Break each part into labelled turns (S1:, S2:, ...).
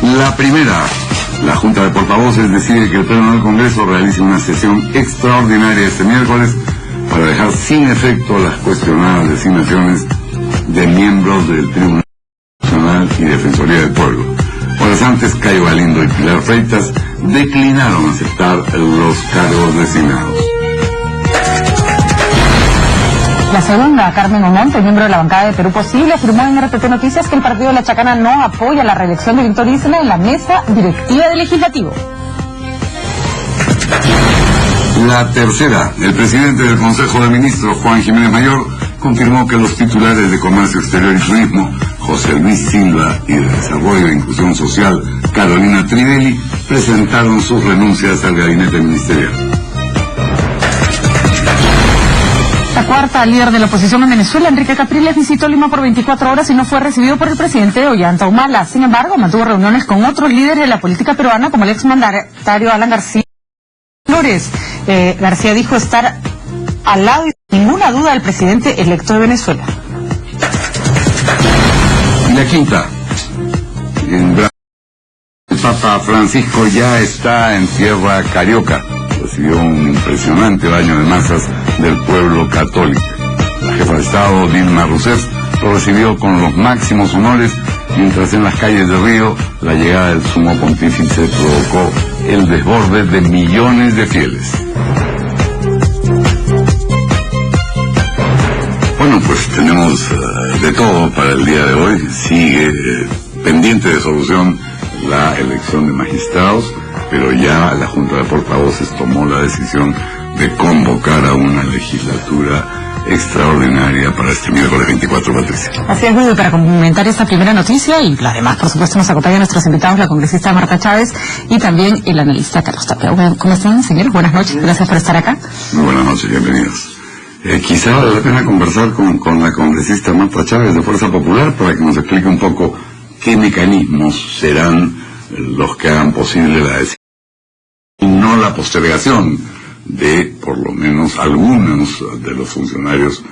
S1: La primera, la Junta de Portavoces decide que el Pleno del Congreso realice una sesión extraordinaria este miércoles para dejar sin efecto las cuestionadas designaciones de miembros del Tribunal Constitucional y Defensoría del Pueblo. Horas antes, Cayo Galindo y Pilar Freitas declinaron aceptar los cargos designados.
S2: La segunda, Carmen Omonte, miembro de la bancada de Perú Posible, afirmó en RTT Noticias que el partido de La Chacana no apoya la reelección de Víctor Isla en la mesa directiva del Legislativo.
S1: La tercera, el presidente del Consejo de Ministros, Juan Jiménez Mayor, confirmó que los titulares de Comercio Exterior y Turismo, José Luis Silva, y de Desarrollo e Inclusión Social, Carolina Trivelli, presentaron sus renuncias al gabinete ministerial.
S2: La cuarta, el líder de la oposición en Venezuela, Enrique Capriles, visitó Lima por 24 horas y no fue recibido por el presidente Ollanta Humala. Sin embargo, mantuvo reuniones con otros líderes de la política peruana, como el exmandatario Alan García Flores. García dijo estar al lado y sin ninguna duda del presidente electo de Venezuela.
S1: Y la quinta, en Brasil, el Papa Francisco ya está en tierra carioca. Recibió un impresionante baño de masas del pueblo católico. La jefa de Estado, Dilma Rousseff, lo recibió con los máximos honores, mientras en las calles de Río la llegada del sumo pontífice provocó el desborde de millones de fieles. Bueno, pues tenemos de todo para el día de hoy. Sigue pendiente de solución la elección de magistrados, pero ya la Junta de Portavoces tomó la decisión de convocar a una legislatura extraordinaria para este miércoles 24, Patricia.
S2: Así es, Guido, para complementar esta primera noticia, y además, por supuesto, nos acompañan nuestros invitados, la congresista Marta Chávez y también el analista Carlos Tapia. ¿Cómo están, señores? Buenas noches, gracias por estar acá.
S1: Muy buenas noches, bienvenidos. Quizá vale la pena conversar con la congresista Marta Chávez de Fuerza Popular para que nos explique un poco qué mecanismos serán los que hagan posible la decisión y no la postergación de por lo menos algunos de los funcionarios.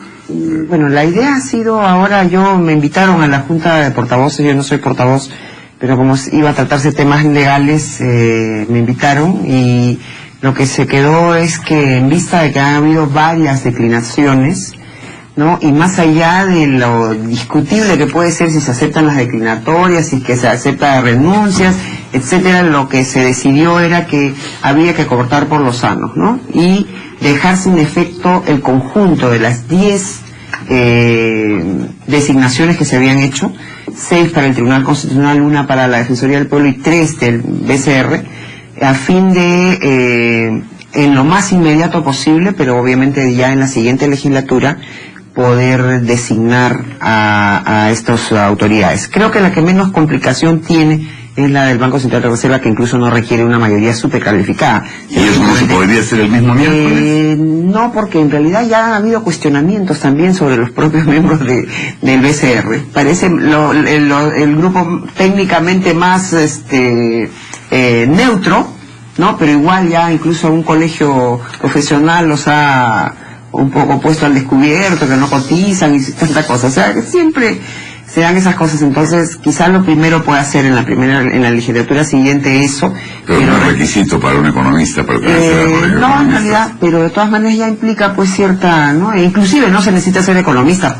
S3: Bueno, la idea ha sido, ahora me invitaron a la Junta de Portavoces, yo no soy portavoz, pero como iba a tratarse temas legales, me invitaron, y lo que se quedó es que en vista de que ha habido varias declinaciones, ¿no? Y más allá de lo discutible que puede ser si se aceptan las declinatorias, si es que se aceptan renuncias, etcétera, lo que se decidió era que había que cortar por lo sano, ¿no? Y dejar sin efecto el conjunto de las 10 designaciones que se habían hecho, 6 para el Tribunal Constitucional, 1 para la Defensoría del Pueblo y 3 del BCR, a fin de, en lo más inmediato posible, pero obviamente ya en la siguiente legislatura, poder designar a estas autoridades. Creo que la que menos complicación tiene es la del Banco Central de Reserva, que incluso no requiere una mayoría supercalificada.
S1: ¿Y eso no se podría hacer el mismo miércoles?
S3: No, porque en realidad ya ha habido cuestionamientos también sobre los propios miembros del BCR. Parece el grupo técnicamente más neutro, ¿no? Pero igual ya incluso un colegio profesional los ha un poco puesto al descubierto, que no cotizan y tanta cosa. O sea, que siempre se dan esas cosas. Entonces, quizás lo primero pueda hacer en la legislatura siguiente eso.
S1: Pero no es requisito para un economista pertenecer al colegio.
S3: No, en realidad, pero de todas maneras ya implica pues cierta, ¿no? E inclusive no se necesita ser economista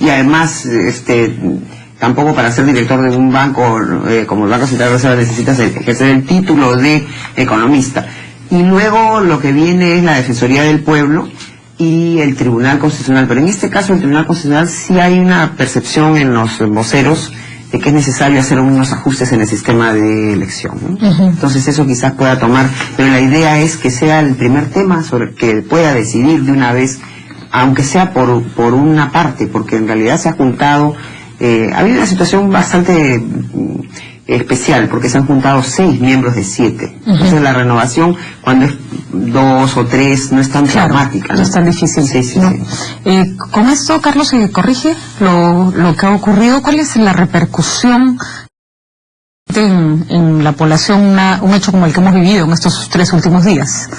S3: y además, tampoco para ser director de un banco, como el Banco Central de Reserva, necesitas ejercer el título de economista. Y luego lo que viene es la Defensoría del Pueblo y el Tribunal Constitucional, pero en este caso el Tribunal Constitucional sí hay una percepción en los voceros de que es necesario hacer unos ajustes en el sistema de elección, ¿no? Entonces eso quizás pueda tomar, pero la idea es que sea el primer tema sobre el que pueda decidir de una vez, aunque sea por una parte, porque en realidad se ha juntado, ha habido una situación bastante especial, porque se han juntado 6 miembros de 7. Entonces la renovación, cuando es 2 o 3, no es tan dramática,
S2: no es tan difícil.
S3: Sí.
S2: Con esto, Carlos, se corrige lo que ha ocurrido. ¿Cuál es la repercusión en la población, un hecho como el que hemos vivido en estos 3 últimos días?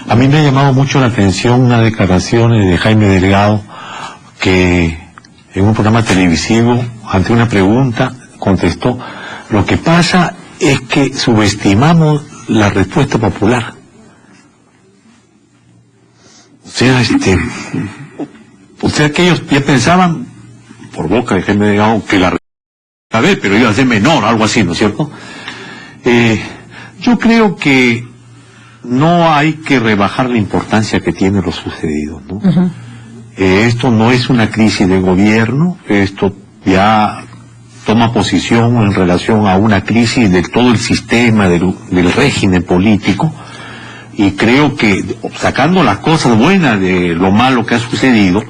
S4: A mí me ha llamado mucho la atención una declaración de Jaime Delgado, que en un programa televisivo, ante una pregunta, contestó: Lo que pasa es que subestimamos la respuesta popular. O sea que ellos ya pensaban, por boca de Jaime Delgado, que la pero iba a ser menor, algo así, ¿no es cierto? Yo creo que no hay que rebajar la importancia que tiene lo sucedido, ¿no? Esto no es una crisis de gobierno, esto ya toma posición en relación a una crisis de todo el sistema, del régimen político, y creo que, sacando las cosas buenas de lo malo que ha sucedido,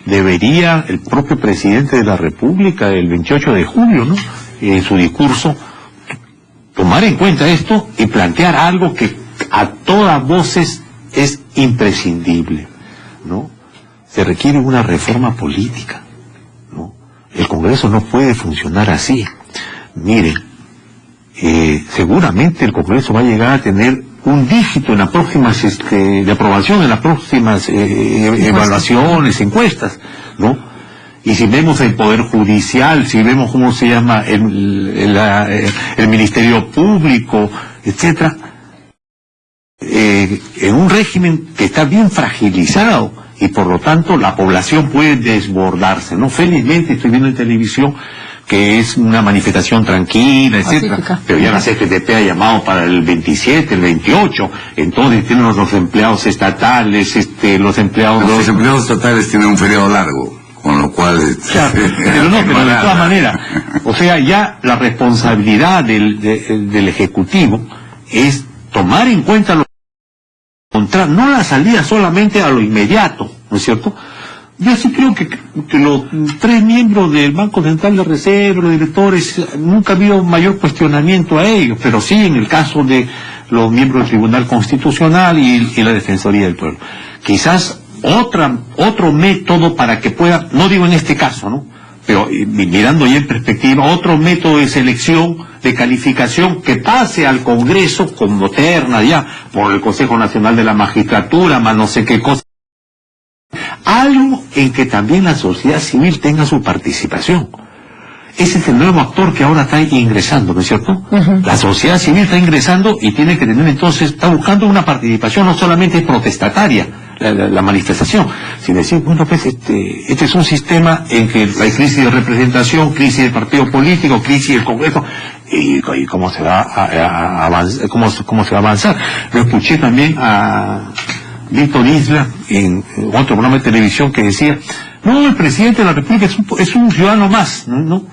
S4: debería el propio presidente de la República, el 28 de julio, ¿no?, en su discurso, tomar en cuenta esto y plantear algo que a todas voces es imprescindible, ¿no? Se requiere una reforma política, ¿no? El Congreso no puede funcionar así. Miren, seguramente el Congreso va a llegar a tener un dígito en las próximas, de aprobación, en las próximas evaluaciones, encuestas, ¿no? Y si vemos el Poder Judicial, si vemos cómo se llama el Ministerio Público, etcétera, en un régimen que está bien fragilizado, y por lo tanto la población puede desbordarse, ¿no? Felizmente estoy viendo en televisión que es una manifestación tranquila, etcétera, pero ya la CGTP ha llamado para el 27, el 28, entonces tienen los empleados estatales, los empleados...
S1: Los empleados estatales tienen un feriado largo, con lo cual...
S4: Claro, pero no, pero de todas maneras, o sea, ya la responsabilidad del Ejecutivo es tomar en cuenta no la salida solamente a lo inmediato, ¿no es cierto? Yo sí creo que los 3 miembros del Banco Central de Reserva, los directores, nunca ha habido mayor cuestionamiento a ellos, pero sí en el caso de los miembros del Tribunal Constitucional y la Defensoría del Pueblo. Quizás otro método para que pueda, no digo en este caso, ¿no?, pero mirando ya en perspectiva, otro método de selección, de calificación, que pase al Congreso como terna ya, por el Consejo Nacional de la Magistratura, más no sé qué cosa. Algo en que también la sociedad civil tenga su participación. Ese es el nuevo actor que ahora está ingresando, ¿no es cierto? La sociedad civil está ingresando y tiene que tener entonces, está buscando una participación no solamente protestataria, la manifestación, sino decir, bueno, pues este es un sistema en que hay crisis de representación, crisis del partido político, crisis del Congreso, y cómo se va a avanzar, cómo se va a avanzar. Lo escuché también a Víctor Isla en otro programa de televisión que decía, no, el presidente de la República es un ciudadano más, ¿no?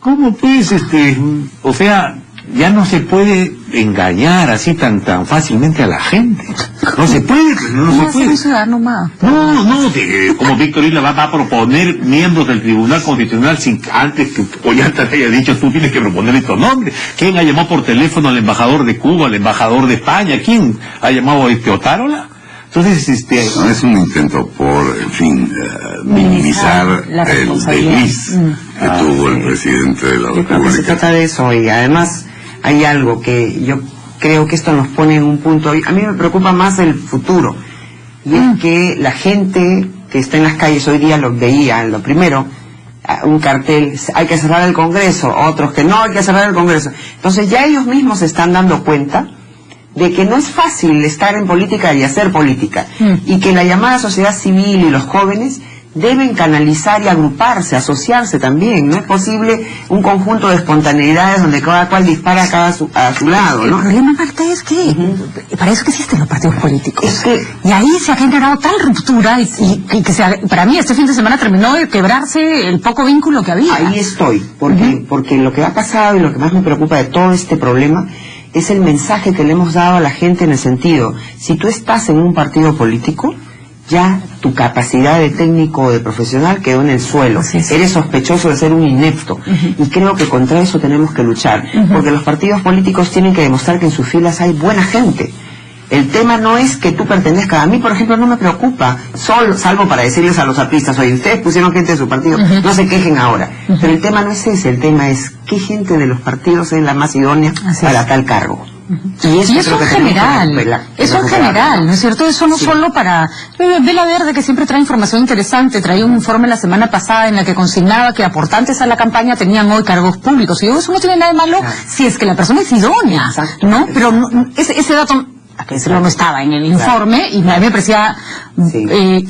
S4: ¿Cómo pues, o sea, ya no se puede engañar así tan fácilmente a la gente? No se puede, no se puede.
S2: Un ciudadano más.
S4: No, como Víctor Isla va a proponer miembros del Tribunal Constitucional sin antes que Ollanta te haya dicho, tú tienes que proponer estos nombres. ¿Quién ha llamado por teléfono al embajador de Cuba, al embajador de España? ¿Quién ha llamado a Otárola? Entonces,
S1: no es un intento por, en fin, minimizar el desliz que tuvo el presidente de la
S3: República. Yo creo que se
S1: República.
S3: trata de eso, y además hay algo que yo creo que esto nos pone en un punto, a mí me preocupa más el futuro, y es que la gente que está en las calles hoy día lo veía, lo primero, un cartel, hay que cerrar el Congreso, otros que no hay que cerrar el Congreso. Entonces ya ellos mismos se están dando cuenta de que no es fácil estar en política y hacer política, y que la llamada sociedad civil y los jóvenes deben canalizar y agruparse, asociarse también. No es posible un conjunto de espontaneidades donde cada cual dispara a su lado, ¿no?
S2: El problema, Marta, es que para eso que existen los partidos políticos.
S3: Es que,
S2: y ahí se ha generado tal ruptura y que para mí este fin de semana terminó de quebrarse el poco vínculo que había.
S3: ahí estoy, porque lo que ha pasado y lo que más me preocupa de todo este problema es el mensaje que le hemos dado a la gente, en el sentido, si tú estás en un partido político, ya tu capacidad de técnico o de profesional quedó en el suelo.
S2: Sí.
S3: Eres sospechoso de ser un inepto. Y creo que contra eso tenemos que luchar, porque los partidos políticos tienen que demostrar que en sus filas hay buena gente. El tema no es que tú pertenezcas. A mí, por ejemplo, no me preocupa, salvo para decirles a los artistas, oye, ustedes pusieron gente de su partido, no se quejen ahora. Pero el tema no es ese, el tema es qué gente de los partidos es la más idónea para tal cargo. Y
S2: eso en general, ¿no es cierto? Eso no solo para Vela Verde, que siempre trae información interesante, traía un informe la semana pasada en la que consignaba que aportantes a la campaña tenían hoy cargos públicos. Y digo, eso no tiene nada de malo si es que la persona es idónea, ¿no? Pero ese dato, a que decirlo, no estaba en el informe y a mí me parecía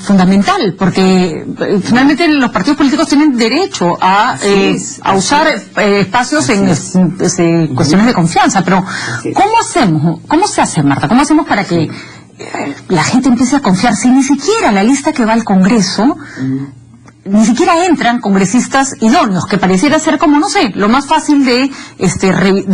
S2: fundamental, porque finalmente los partidos políticos tienen derecho a usar espacios en cuestiones de confianza, pero ¿cómo se hace, Marta? ¿Cómo hacemos para que la gente empiece a confiar si ni siquiera la lista que va al Congreso ni siquiera entran congresistas idóneos, que pareciera ser como, no sé, lo más fácil de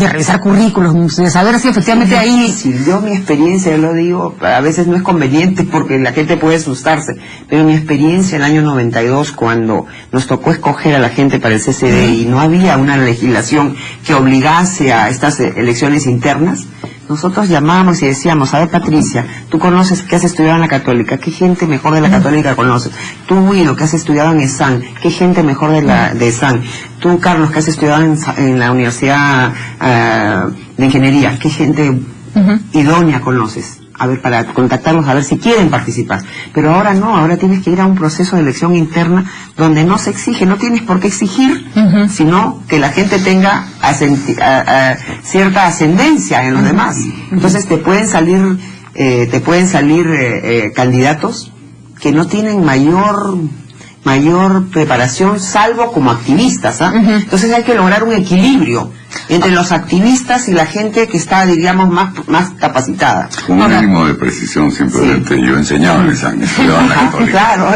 S2: revisar currículos, de saber si efectivamente ahí...
S3: Yo mi experiencia, yo lo digo, a veces no es conveniente porque la gente puede asustarse, pero mi experiencia en el año 92, cuando nos tocó escoger a la gente para el CCD y no había una legislación que obligase a estas elecciones internas, nosotros llamábamos y decíamos, a ver, Patricia, tú conoces que has estudiado en la Católica, ¿qué gente mejor de la Católica conoces? Tú, Guido, que has estudiado en ESAN, ¿qué gente mejor de ESAN? Tú, Carlos, que has estudiado en la Universidad de Ingeniería, ¿qué gente idónea conoces? A ver, para contactarlos, a ver si quieren participar. Pero ahora no, ahora tienes que ir a un proceso de elección interna donde no se exige, no tienes por qué exigir, sino que la gente tenga cierta ascendencia en los demás. Entonces te pueden salir candidatos que no tienen mayor preparación, salvo como activistas, Entonces hay que lograr un equilibrio entre los activistas y la gente que está, diríamos, más capacitada.
S1: Con un mínimo de precisión, simplemente. Yo enseñaba en esa estudiaba en la Católica.
S3: Claro,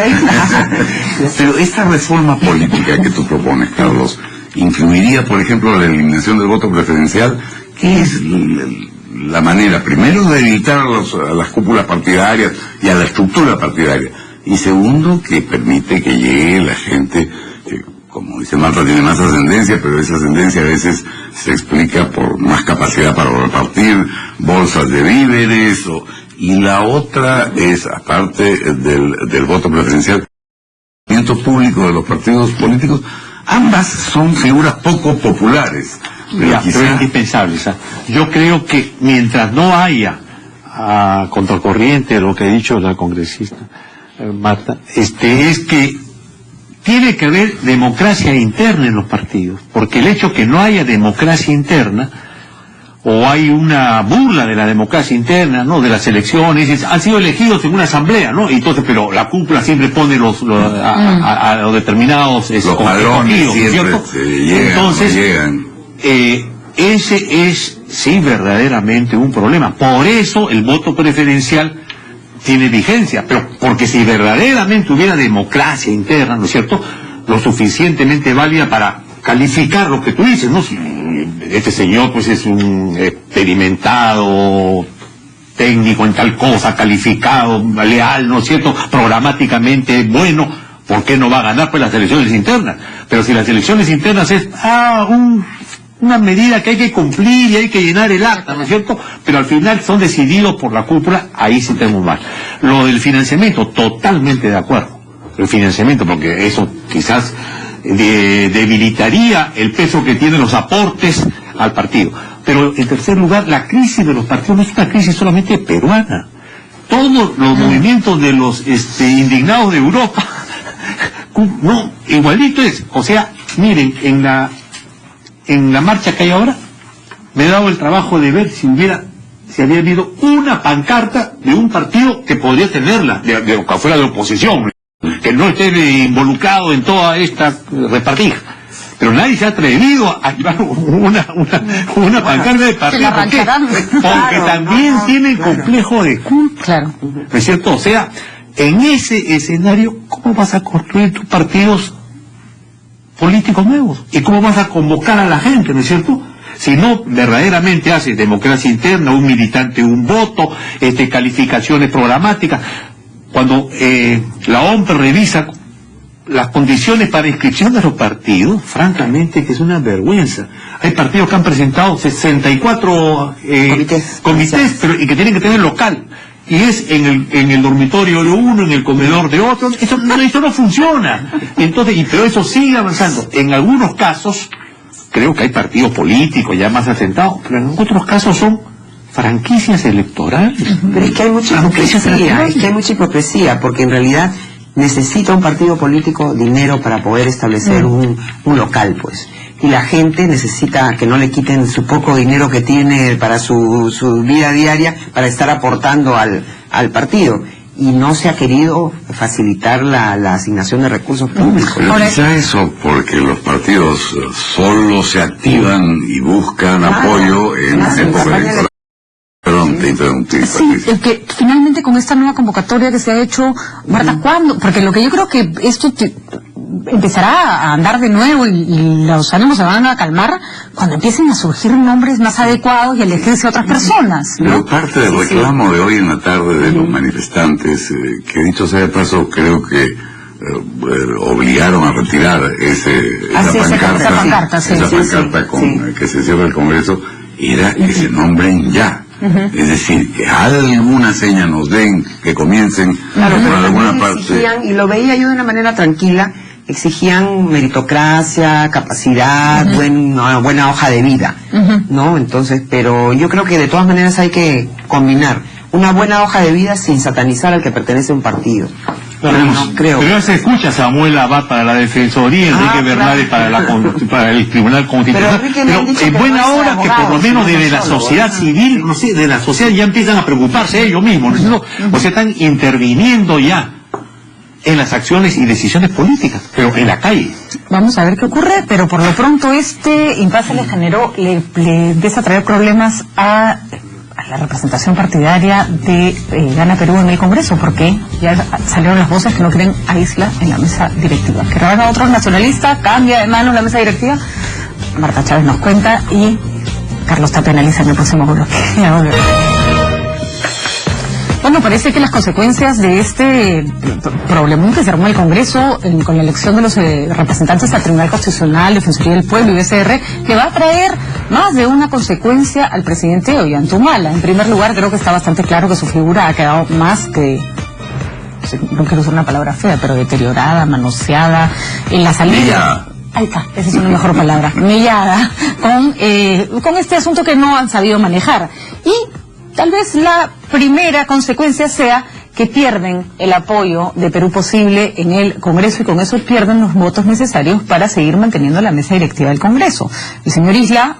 S1: Pero esta reforma política que tú propones, Carlos, ¿influiría, por ejemplo, la eliminación del voto preferencial? ¿Qué es la manera, primero, de evitar a las cúpulas partidarias y a la estructura partidaria? Y segundo, que permite que llegue la gente, como dice Marta, tiene más ascendencia, pero esa ascendencia a veces se explica por más capacidad para repartir bolsas de víveres, y la otra es, aparte del voto preferencial, el movimiento público de los partidos políticos. Ambas son figuras poco populares, pero
S4: indispensables. Yo creo que mientras no haya contracorriente de lo que ha dicho la congresista Marta, es que tiene que haber democracia interna en los partidos, porque el hecho que no haya democracia interna, o hay una burla de la democracia interna, ¿no?, de las elecciones, han sido elegidos en una asamblea, ¿no?, entonces, pero la cúpula siempre pone a los determinados
S1: los padrones siempre llegan,
S4: entonces ese es sí verdaderamente un problema. Por eso el voto preferencial tiene vigencia, pero porque si verdaderamente hubiera democracia interna, ¿no es cierto?, lo suficientemente válida para calificar lo que tú dices, ¿no? Este señor pues es un experimentado técnico en tal cosa, calificado, leal, ¿no es cierto?, programáticamente bueno, ¿por qué no va a ganar pues las elecciones internas? Pero si las elecciones internas es una medida que hay que cumplir y hay que llenar el acta, ¿no es cierto?, pero al final son decididos por la cúpula, ahí sí tenemos mal. Lo del financiamiento, totalmente de acuerdo. El financiamiento, porque eso quizás debilitaría el peso que tienen los aportes al partido. Pero en tercer lugar, la crisis de los partidos no es una crisis solamente peruana. Todos los movimientos de los indignados de Europa, no, igualito es. O sea, miren, en la marcha que hay ahora, me he dado el trabajo de ver si había habido una pancarta de un partido que podría tenerla, que fuera de oposición, que no esté involucrado en toda esta repartija. Pero nadie se ha atrevido a llevar una pancarta de partido. ¿Por qué? Porque también tienen complejo de culpa.
S2: Claro.
S4: ¿No es cierto? O sea, en ese escenario, ¿cómo vas a construir tus partidos políticos nuevos? ¿Y cómo vas a convocar a la gente, no es cierto? Si no verdaderamente haces democracia interna, un militante, un voto, calificaciones programáticas. Cuando la OMP revisa las condiciones para inscripción de los partidos, francamente que es una vergüenza. Hay partidos que han presentado 64 comités, pero y que tienen que tener local. Y es en el dormitorio de uno, en el comedor de otro. Eso no funciona. Entonces, pero eso sigue avanzando. En algunos casos, creo que hay partidos políticos ya más asentados, pero en otros casos son franquicias electorales.
S3: Pero es que hay mucha hipocresía, porque en realidad necesita un partido político dinero para poder establecer un local, pues. Y la gente necesita que no le quiten su poco dinero que tiene para su vida diaria para estar aportando al partido. Y no se ha querido facilitar la asignación de recursos públicos.
S1: Pero quizá eso porque los partidos solo se activan y buscan apoyo en época electoral. Perdón, te interrumpí.
S2: Sí, el que finalmente con esta nueva convocatoria que se ha hecho, Marta, ¿cuándo? Porque lo que yo creo que esto empezará a andar de nuevo y los ánimos se van a calmar cuando empiecen a surgir nombres más adecuados y elegirse otras personas, ¿no?
S1: Pero parte del reclamo de hoy en la tarde de los manifestantes, que dicho sea de paso, creo que obligaron a retirar esa pancarta con que se cierra el Congreso, era que se nombren ya. Es decir, que alguna seña nos den, que comiencen por alguna parte.
S3: Y lo veía yo de una manera tranquila, exigían meritocracia, capacidad, buena hoja de vida, ¿no? Entonces, pero yo creo que de todas maneras hay que combinar una buena hoja de vida sin satanizar al que pertenece a un partido.
S4: Pero ya se escucha, Samuel Abad para la Defensoría, Enrique Bernales para el Tribunal Constitucional. Pero en buena hora que por lo menos desde la sociedad civil, no sé, de la sociedad ya empiezan a preocuparse ellos mismos, ¿no? O sea, están interviniendo ya en las acciones y decisiones políticas, pero en la calle.
S2: Vamos a ver qué ocurre, pero por lo pronto este impasse le empieza a traer problemas a la representación partidaria de Gana Perú en el Congreso, porque ya salieron las voces que no quieren a Isla en la mesa directiva. Que ahora otros nacionalistas, cambia de manos la mesa directiva. Marta Chávez nos cuenta y Carlos Tapia analiza en el próximo bloque. Bueno, parece que las consecuencias de este problemón que se armó el Congreso con la elección de los representantes al Tribunal Constitucional, Defensoría del Pueblo y BCR, que va a traer más de una consecuencia al presidente Ollanta Humala. En primer lugar, creo que está bastante claro que su figura ha quedado más que, no quiero usar una palabra fea, pero deteriorada, manoseada, en la salida. Ahí está, esa es una mejor palabra, mellada, con este asunto que no han sabido manejar. Y tal vez la primera consecuencia sea que pierden el apoyo de Perú Posible en el Congreso y con eso pierden los votos necesarios para seguir manteniendo la mesa directiva del Congreso. El señor Isla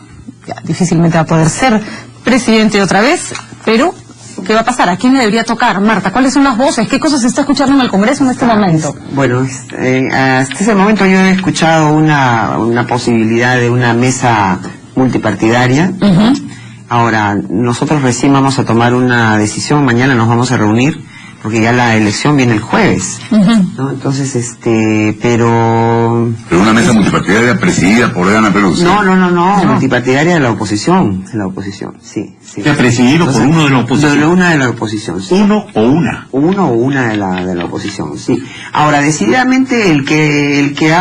S2: ya difícilmente va a poder ser presidente otra vez, pero ¿qué va a pasar? ¿A quién le debería tocar? Marta, ¿cuáles son las voces? ¿Qué cosas se está escuchando en el Congreso en este momento?
S3: Bueno, hasta ese momento yo he escuchado una posibilidad de una mesa multipartidaria. Ahora, nosotros recién vamos a tomar una decisión, mañana nos vamos a reunir, porque ya la elección viene el jueves, ¿no? Entonces, pero
S1: una mesa multipartidaria presidida por Gana Perú. ¿Sí?
S3: No, multipartidaria de la oposición, sí.
S4: ¿Se ha presidido por uno de la oposición?
S3: De una de la oposición, sí.
S4: ¿Uno o una?
S3: Uno o una de la oposición, sí. Ahora, decididamente el que le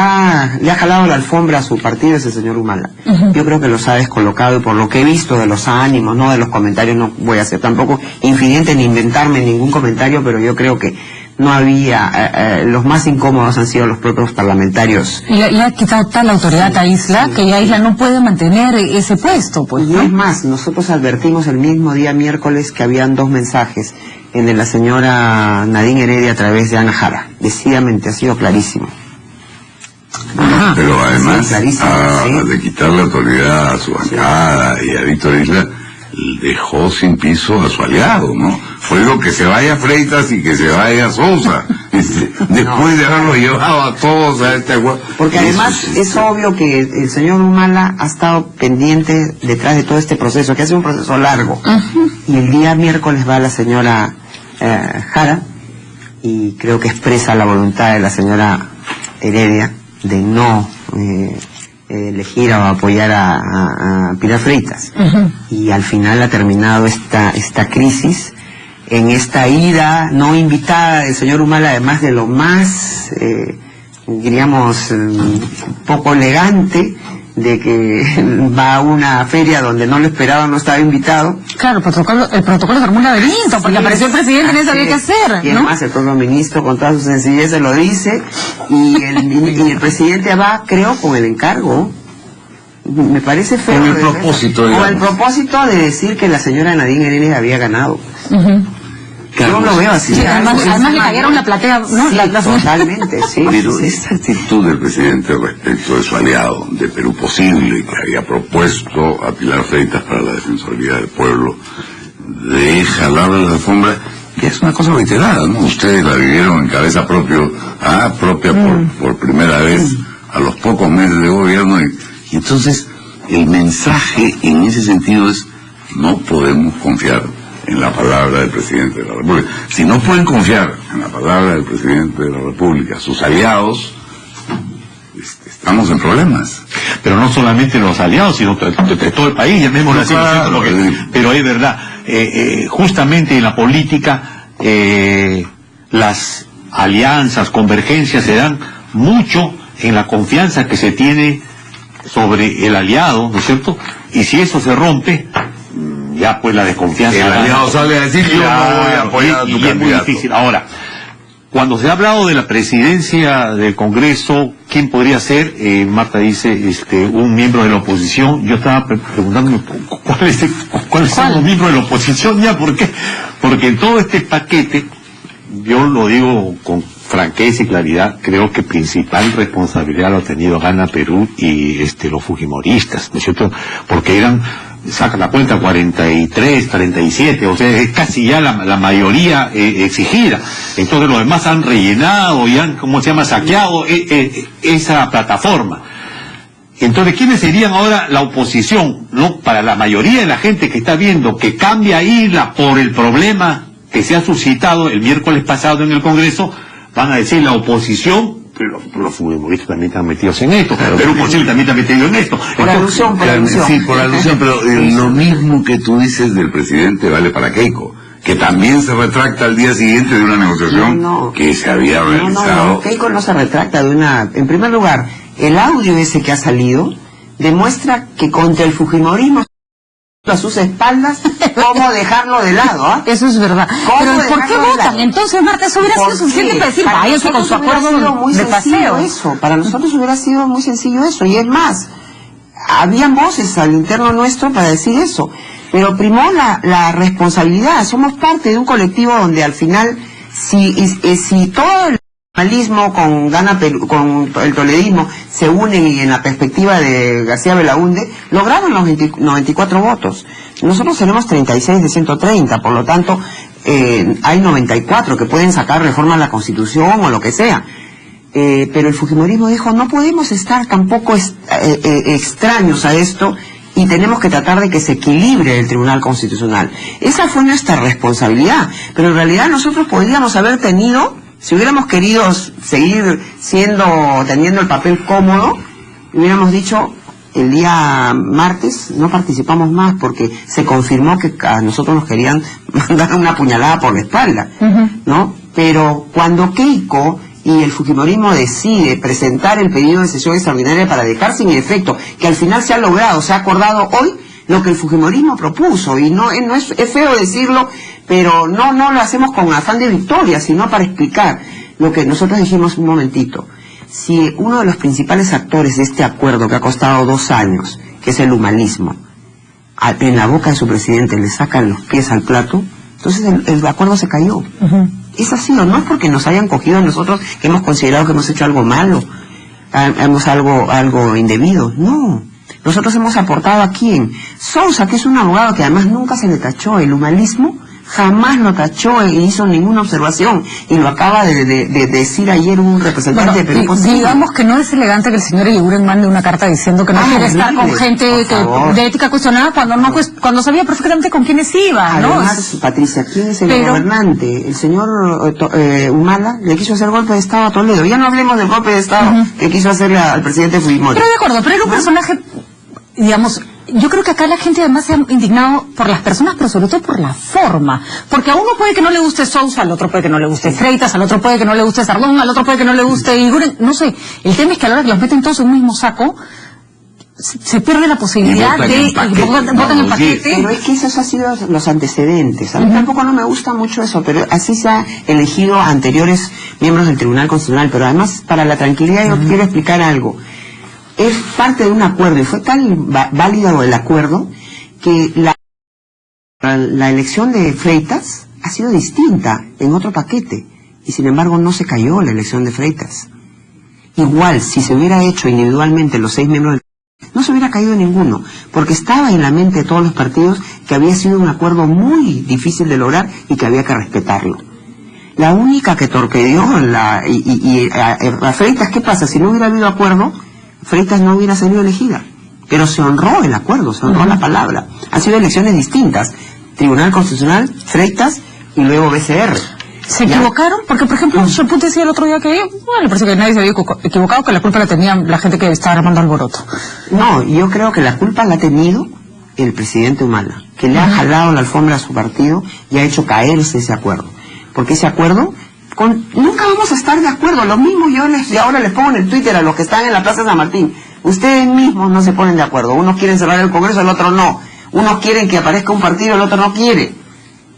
S3: ha jalado la alfombra a su partido es el señor Humala. Yo creo que los ha descolocado y por lo que he visto de los ánimos, no de los comentarios, no voy a ser tampoco infidente ni inventarme ningún comentario, pero yo creo que no había, los más incómodos han sido los propios parlamentarios.
S2: Y le ha quitado tal autoridad a Isla que ya Isla no puede mantener ese puesto, pues, ¿no?
S3: Y es más, nosotros advertimos el mismo día miércoles que habían dos mensajes, el de la señora Nadine Heredia a través de Ana Jara. Decididamente, ha sido clarísimo.
S1: Pero además, de quitarle autoridad a su bancada y a Víctor Isla, dejó sin piso a su aliado, ¿no? Fue lo que se vaya Freitas y que se vaya Sousa, después de haberlo llevado a todos a este acuerdo.
S3: Porque además es obvio que el señor Humala ha estado pendiente detrás de todo este proceso, que ha sido un proceso largo. Y el día miércoles va la señora Jara, y creo que expresa la voluntad de la señora Heredia de no elegir o apoyar a Pilar Freitas. Y al final ha terminado esta crisis en esta ida no invitada del señor Humala, además de lo más, diríamos, poco elegante, de que va a una feria donde no lo esperaban, no estaba invitado.
S2: Claro, el protocolo se armó un laberinto, porque apareció el presidente y no sabía qué hacer, ¿no?
S3: Y además el propio ministro con toda su sencillez se lo dice, y el presidente va, creo, con el encargo me parece feo.
S1: Con el propósito,
S3: con
S1: digamos.
S3: el propósito de decir que la señora Nadine Heredia había ganado. Yo lo veo así.
S2: Sí, además le cayeron la platea, ¿no?
S3: Sí, totalmente, sí.
S1: Pero
S3: sí.
S1: esta actitud del presidente respecto de su aliado, de Perú Posible, que había propuesto a Pilar Freitas para la Defensoría del Pueblo, de jalarle la alfombra, que es una cosa reiterada, ¿no? Ustedes la vivieron en cabeza propia por primera vez a los pocos meses de gobierno, y entonces el mensaje en ese sentido es: no podemos confiar en la palabra del presidente de la República. Si no pueden confiar en la palabra del presidente de la República, sus aliados, estamos en problemas.
S4: Pero no solamente los aliados, sino de todo el país, llamémoslo así,
S1: Claro,
S4: ¿no es cierto? Pero es verdad, justamente en la política las alianzas, convergencias se dan mucho en la confianza que se tiene sobre el aliado, ¿no es cierto? Y si eso se rompe, ya pues la desconfianza.
S1: El aliado sale a decir: yo no voy a apoyar a tu
S4: y
S1: candidato.
S4: es muy difícil. Ahora, cuando se ha hablado de la presidencia del Congreso, ¿quién podría ser? Marta dice, un miembro de la oposición. Yo estaba preguntándome cuáles son los miembros de la oposición ya, ¿por qué? Porque en todo este paquete, yo lo digo con franqueza y claridad, creo que principal responsabilidad lo ha tenido Gana Perú y los fujimoristas, ¿no es cierto? Porque eran, saca la cuenta, 43, 37, o sea, es casi ya la mayoría exigida. Entonces los demás han rellenado y han, ¿cómo se llama?, saqueado esa plataforma. Entonces, ¿quiénes serían ahora la oposición? No, para la mayoría de la gente que está viendo que cambia isla por el problema que se ha suscitado el miércoles pasado en el Congreso, van a decir la oposición. Pero los futbolistas también están metidos en esto, Perú Posible también está metido en esto.
S3: Por alusión, por alusión.
S1: Sí, por alusión, pero lo mismo que tú dices del presidente vale para Keiko, que también se retracta al día siguiente de una negociación que se había realizado.
S3: No, Keiko no se retracta de una... En primer lugar, el audio ese que ha salido demuestra que contra el fujimorismo a sus espaldas, cómo dejarlo de lado, ¿ah?
S2: Eso es verdad. Pero ¿por qué votan? Entonces, Marta, eso hubiera sido suficiente para decir, váyanse con su acuerdo de paseo.
S3: Eso, para nosotros hubiera sido muy sencillo eso, y es más, habían voces al interno nuestro para decir eso, pero primó la responsabilidad. Somos parte de un colectivo donde al final, si todo el nacionalismo con con el toledismo se unen y en la perspectiva de García Belaúnde lograron los 94 votos. Nosotros tenemos 36 de 130, por lo tanto hay 94 que pueden sacar reforma a la Constitución o lo que sea. Pero el fujimorismo dijo: no podemos estar tampoco extraños a esto y tenemos que tratar de que se equilibre el Tribunal Constitucional. Esa fue nuestra responsabilidad, pero en realidad nosotros podríamos haber tenido, si hubiéramos querido seguir teniendo el papel cómodo, hubiéramos dicho: el día martes no participamos más porque se confirmó que a nosotros nos querían mandar una puñalada por la espalda, ¿no? Pero cuando Keiko y el fujimorismo decide presentar el pedido de sesión extraordinaria para dejar sin efecto, que al final se ha logrado, se ha acordado hoy lo que el fujimorismo propuso, y no es feo decirlo, pero no lo hacemos con afán de victoria, sino para explicar lo que nosotros dijimos un momentito. Si uno de los principales actores de este acuerdo que ha costado 2 años, que es el humanismo, en la boca de su presidente le sacan los pies al plato, entonces el acuerdo se cayó. Es así, no es porque nos hayan cogido a nosotros que hemos considerado que hemos hecho algo malo, algo indebido, no. Nosotros hemos aportado a quién. Sousa, que es un abogado que además nunca se le tachó el humanismo, jamás lo tachó e hizo ninguna observación, y lo acaba de decir ayer un representante de Perú Posible.
S2: Digamos que no es elegante que el señor Eguiguren mande una carta diciendo que no quiere estar con gente de ética cuestionada cuando sabía perfectamente con quiénes iba, ¿no?
S3: Además, Patricia, ¿quién es el gobernante? El señor Humala le quiso hacer golpe de Estado a Toledo. Ya no hablemos del golpe de Estado que quiso hacerle al presidente Fujimori.
S2: Pero de acuerdo, pero era un personaje, digamos... Yo creo que acá la gente además se ha indignado por las personas, pero sobre todo por la forma. Porque a uno puede que no le guste Sousa, al otro puede que no le guste Freitas, al otro puede que no le guste Sardón, al otro puede que no le guste Eguiguren, no sé. El tema es que a la hora que los meten todos en un mismo saco, se pierde la posibilidad de votar en paquete.
S3: Pero es que esos han sido los antecedentes. A mí tampoco no me gusta mucho eso, pero así se ha elegido a anteriores miembros del Tribunal Constitucional. Pero además, para la tranquilidad, yo quiero explicar algo. es parte de un acuerdo y fue tan válido el acuerdo que la elección de Freitas ha sido distinta en otro paquete y sin embargo no se cayó la elección de Freitas. Igual, si se hubiera hecho individualmente los 6 miembros del no se hubiera caído ninguno, porque estaba en la mente de todos los partidos que había sido un acuerdo muy difícil de lograr y que había que respetarlo. La única que torpedeó a Freitas, ¿qué pasa? Si no hubiera habido acuerdo, Freitas no hubiera salido elegida. Pero se honró el acuerdo, se honró la palabra. Han sido elecciones distintas. Tribunal Constitucional, Freitas y luego BCR.
S2: ¿Se equivocaron? Porque, por ejemplo, Chaput decía el otro día que, bueno, le parece que nadie se había equivocado, que la culpa la tenía la gente que estaba armando alboroto.
S3: No, yo creo que la culpa la ha tenido el presidente Humala, que le ha jalado la alfombra a su partido y ha hecho caerse ese acuerdo. Porque ese acuerdo, nunca vamos a estar de acuerdo. Lo mismo y ahora les pongo en el Twitter a los que están en la Plaza San Martín. Ustedes mismos no se ponen de acuerdo. Unos quieren cerrar el Congreso, el otro no. Unos quieren que aparezca un partido, el otro no quiere.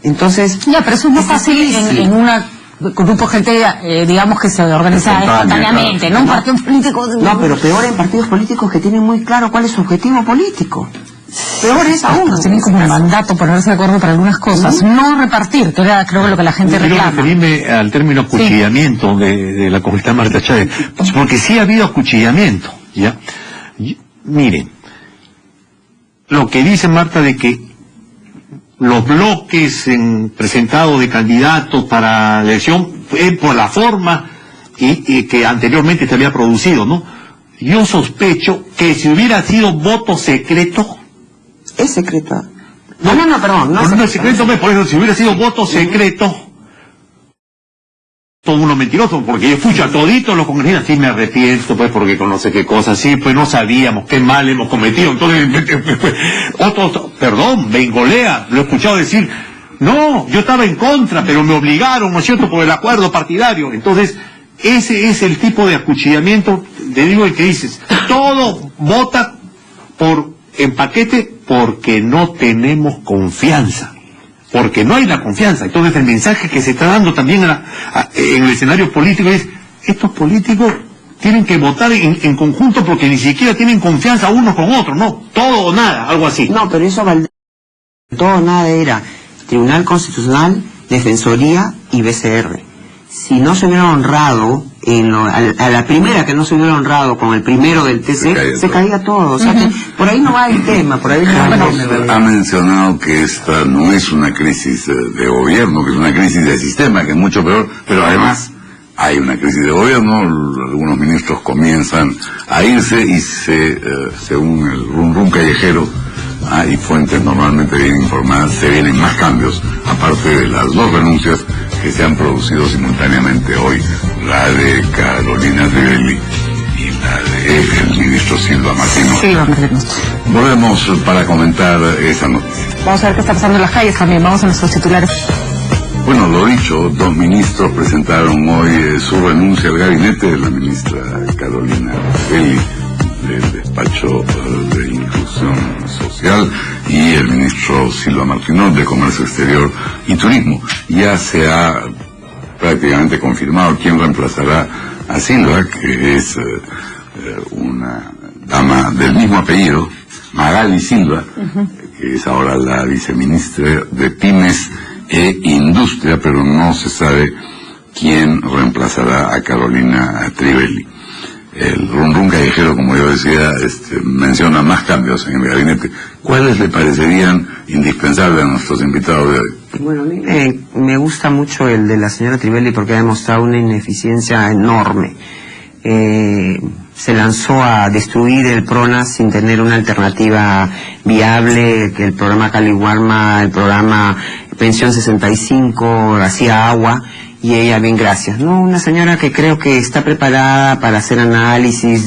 S3: Entonces...
S2: Ya, pero eso es más fácil en una grupo de gente, digamos, que se organiza espontáneamente, ¿no? Un partido político...
S3: No, pero peor en partidos políticos que tienen muy claro cuál es su objetivo político. Peor es aún.
S2: Tienen como un mandato ponerse de acuerdo para algunas cosas. No repartir, que era creo lo que la gente reclama.
S4: Quiero referirme al término acuchillamiento de la congresista Marta Chávez, porque sí ha habido acuchillamiento, ¿ya? Miren, lo que dice Marta de que los bloques presentados de candidatos para la elección por la forma que anteriormente se había producido, ¿no? Yo sospecho que si hubiera sido voto secreto...
S3: Es secreto. No, perdón.
S4: No es secreto, por eso, si hubiera sido voto secreto... Todo uno mentiroso, porque yo escucho a toditos los congresistas, sí me arrepiento, pues, porque con no sé qué cosas, sí, pues no sabíamos qué mal hemos cometido, entonces, otros, perdón, bengolea, lo he escuchado decir, no, yo estaba en contra, pero me obligaron, ¿no es cierto?, por el acuerdo partidario. Entonces, ese es el tipo de acuchillamiento, te digo el que dices, todo vota en paquete porque no tenemos confianza. Porque no hay la confianza. Entonces el mensaje que se está dando también en el escenario político es, estos políticos tienen que votar en conjunto porque ni siquiera tienen confianza unos con otros, ¿no? Todo o nada, algo así.
S3: No, pero eso todo o nada era Tribunal Constitucional, Defensoría y BCR. Si no se hubiera honrado, a la primera que no se hubiera honrado con el primero del TC, se caía todo. O sea que por ahí no va el tema, por ahí no va el tema.
S1: Ha mencionado que esta no es una crisis de gobierno, que es una crisis de sistema, que es mucho peor, pero además hay una crisis de gobierno, algunos ministros comienzan a irse y según el rum callejero, y fuentes normalmente bien informadas, se vienen más cambios, aparte de las 2 renuncias que se han producido simultáneamente hoy, la de Carolina Trivelli y la de el ministro Silva Martínez. Volvemos para comentar esa noticia.
S2: Vamos a ver qué está pasando en las calles también, vamos a nuestros titulares.
S1: Bueno, lo dicho, 2 ministros presentaron hoy su renuncia al gabinete de la ministra Carolina Trivelli, del despacho de Inclusión Social, y el ministro Silva Martínez de Comercio Exterior y Turismo. Ya se ha prácticamente confirmado quién reemplazará a Silva, que es una dama del mismo apellido, Magali Silva, que es ahora la viceministra de Pymes e Industria, pero no se sabe quién reemplazará a Carolina Trivelli. El rum callejero, como yo decía, menciona más cambios en el gabinete. ¿Cuáles le parecerían indispensables a nuestros invitados de hoy?
S3: Bueno, a mí me gusta mucho el de la señora Trivelli porque ha demostrado una ineficiencia enorme. Se lanzó a destruir el PRONAS sin tener una alternativa viable, que el programa Caliwarma, el programa Pensión 65, hacía agua. Y ella, bien, gracias, ¿no? Una señora que creo que está preparada para hacer análisis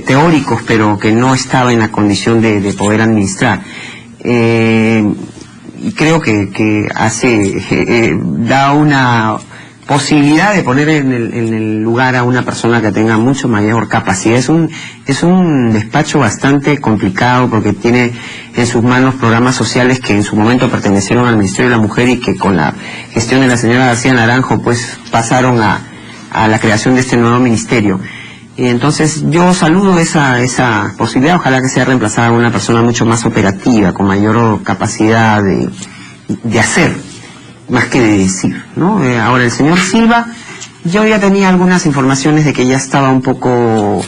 S3: teóricos, pero que no estaba en la condición de poder administrar. Y creo que da una posibilidad de poner en el lugar a una persona que tenga mucho mayor capacidad. Es un despacho bastante complicado porque tiene en sus manos programas sociales que en su momento pertenecieron al Ministerio de la Mujer y que con la gestión de la señora García Naranjo pues pasaron a la creación de este nuevo ministerio. Entonces yo saludo esa posibilidad, ojalá que sea reemplazada por una persona mucho más operativa, con mayor capacidad de hacer, más que de decir, ¿no? Ahora el señor Silva, yo ya tenía algunas informaciones de que ya estaba un poco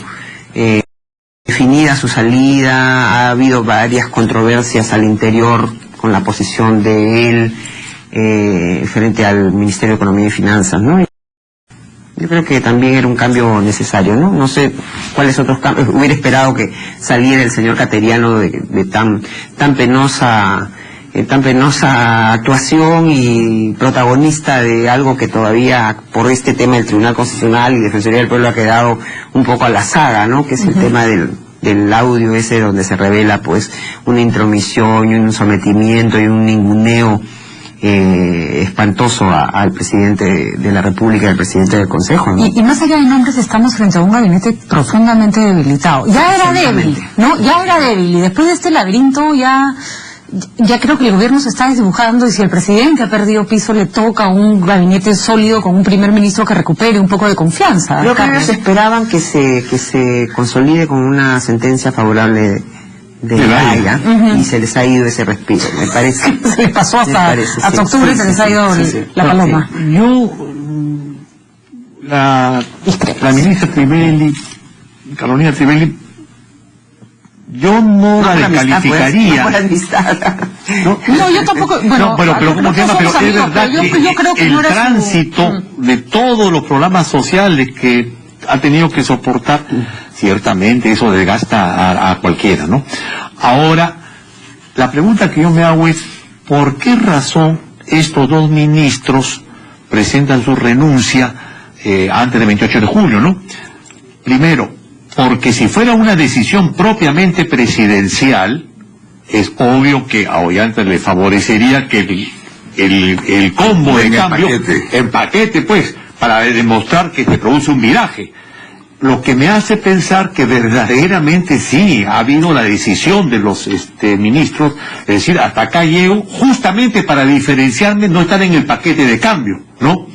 S3: definida su salida, ha habido varias controversias al interior con la posición de él frente al Ministerio de Economía y Finanzas, ¿no? Yo creo que también era un cambio necesario, ¿no? No sé cuáles otros cambios. Hubiera esperado que saliera el señor Cateriano de tan penosa actuación y protagonista de algo que todavía por este tema del Tribunal Constitucional y Defensoría del Pueblo ha quedado un poco a la saga, ¿no? Que es el tema del audio ese donde se revela pues una intromisión y un sometimiento y un ninguneo espantoso al presidente de la República y al presidente del Consejo, ¿no?
S2: Y más allá de nombres, estamos frente a un gabinete profundamente debilitado. Ya era débil, ¿no? Ya era débil, y después de este laberinto ya creo que el gobierno se está desdibujando, y si el presidente ha perdido piso, le toca un gabinete sólido con un primer ministro que recupere un poco de confianza.
S3: Creo que ellos esperaban que se consolide con una sentencia favorable de la Haya, y se les ha ido ese respiro, me parece.
S2: Se les pasó hasta octubre, se les ha ido la paloma.
S4: La ministra Trivelli, Carolina Trivelli, yo no la descalificaría.
S2: No, yo tampoco. Bueno,
S4: pero ¿cómo se llama? Pero es verdad que el tránsito de todos los programas sociales que ha tenido que soportar, ciertamente eso desgasta a cualquiera, ¿no? Ahora, la pregunta que yo me hago es, ¿por qué razón estos dos ministros presentan su renuncia antes del 28 de julio, ¿no? Primero, porque si fuera una decisión propiamente presidencial, es obvio que a Ollanta le favorecería que el combo de cambio, en paquete, pues, para demostrar que se produce un viraje. Lo que me hace pensar que verdaderamente sí ha habido la decisión de los ministros, es decir, hasta acá llego, justamente para diferenciarme, no estar en el paquete de cambio, ¿no?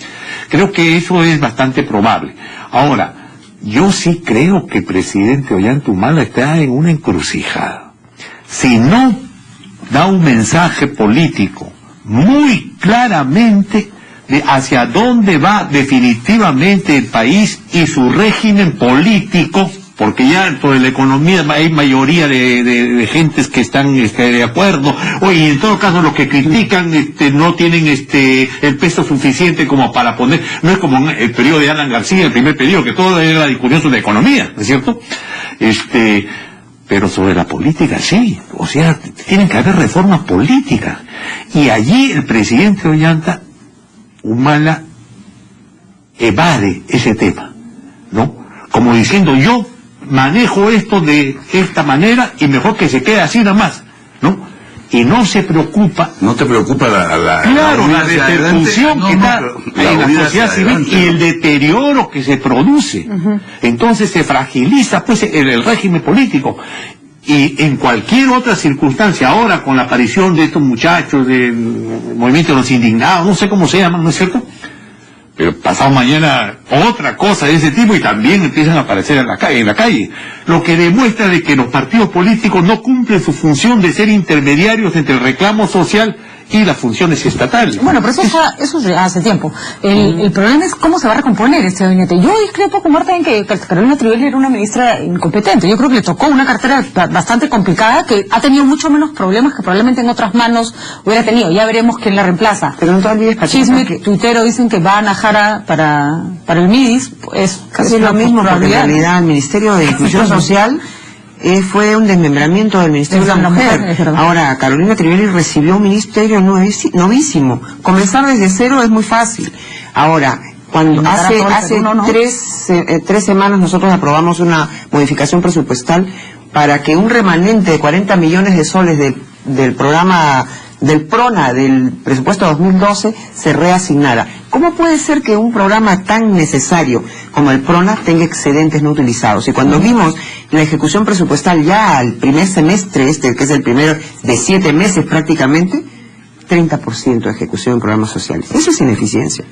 S4: Creo que eso es bastante probable. Ahora, yo sí creo que el presidente Ollanta Humala está en una encrucijada. Si no da un mensaje político muy claramente de hacia dónde va definitivamente el país y su régimen político, porque ya sobre la economía hay mayoría de gentes que están de acuerdo, y en todo caso los que critican no tienen el peso suficiente como para poner, no es como el periodo de Alan García, el primer periodo, que todo era la discusión sobre economía, ¿no es cierto? Pero sobre la política sí, o sea, tienen que haber reformas políticas, y allí el presidente Ollanta Humala evade ese tema, ¿no? Como diciendo, yo manejo esto de esta manera y mejor que se quede así nada más, ¿no? Y no se preocupa.
S1: ¿No te preocupa la
S4: repercusión que da en la sociedad civil y el deterioro que se produce? Entonces se fragiliza pues el régimen político. Y en cualquier otra circunstancia, ahora con la aparición de estos muchachos del movimiento de los indignados, no sé cómo se llaman, ¿no es cierto? Pero pasado mañana otra cosa de ese tipo y también empiezan a aparecer en la calle, lo que demuestra de que los partidos políticos no cumplen su función de ser intermediarios entre el reclamo social y las funciones estatales.
S2: Bueno, pero eso ya hace tiempo. El problema es cómo se va a recomponer este gabinete. Yo discrepo con Marta en que Carolina Trivelli era una ministra incompetente. Yo creo que le tocó una cartera bastante complicada, que ha tenido mucho menos problemas que probablemente en otras manos hubiera tenido. Ya veremos quién la reemplaza.
S3: Pero no te olvides,
S2: Chisme, tuitero, dicen que va a Najara para el MIDIS. Es
S3: casi lo mismo, porque en realidad el Ministerio de Inclusión Social fue un desmembramiento del Ministerio de la Mujer. Ahora, Carolina Trivelli recibió un ministerio novísimo. Comenzar desde cero es muy fácil. Ahora, cuando hace 3 semanas nosotros aprobamos una modificación presupuestal para que un remanente de 40 millones de soles del programa del PRONA, del presupuesto 2012, se reasignara. ¿Cómo puede ser que un programa tan necesario como el PRONA tenga excedentes no utilizados? Y cuando vimos la ejecución presupuestal ya al primer semestre, que es el primero de 7 meses prácticamente, 30% de ejecución en programas sociales. Eso es ineficiencia.